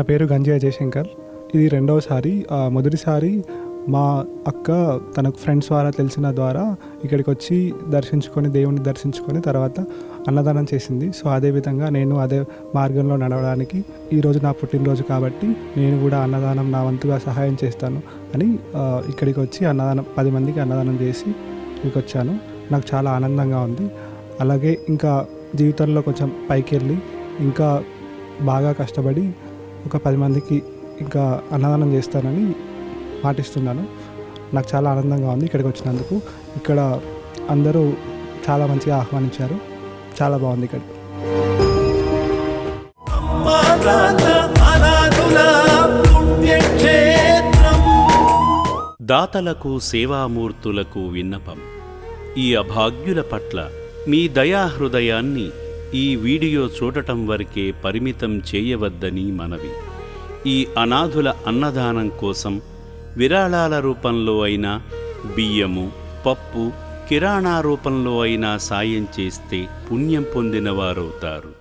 నా పేరు గంజి అజయ్ శంకర్. ఇది రెండవసారి. మొదటిసారి మా అక్క తనకు ఫ్రెండ్స్ ద్వారా తెలిసిన ద్వారా ఇక్కడికి వచ్చి దర్శించుకొని దేవుని దర్శించుకొని తర్వాత అన్నదానం చేసింది. సో అదేవిధంగా నేను అదే మార్గంలో నడవడానికి ఈరోజు నా పుట్టినరోజు కాబట్టి నేను కూడా అన్నదానం నా వంతుగా సహాయం చేస్తాను అని ఇక్కడికి వచ్చి 10 మందికి అన్నదానం చేసి ఇక్కడికి వచ్చాను. నాకు చాలా ఆనందంగా ఉంది. అలాగే ఇంకా జీవితంలో కొంచెం పైకి వెళ్ళి ఇంకా బాగా కష్టపడి ఒక 10 మందికి ఇంకా అన్నదానం చేస్తానని పాటిస్తున్నాను. నాకు చాలా ఆనందంగా ఉంది ఇక్కడికి వచ్చినందుకు. ఇక్కడ అందరూ చాలా మంచిగా ఆహ్వానించారు. చాలా బాగుంది ఇక్కడ. దాతలకు సేవామూర్తులకు విన్నపం. ఈ అభాగ్యుల పట్ల మీ దయాహృదయాన్ని ఈ వీడియో చూడటం వరకే పరిమితం చేయవద్దని మనవి. ఈ అనాథుల అన్నదానం కోసం విరాళాల రూపంలో అయినా, బియ్యము, పప్పు, కిరాణా రూపంలో అయినా సాయం చేస్తే పుణ్యం పొందిన వారవుతారు.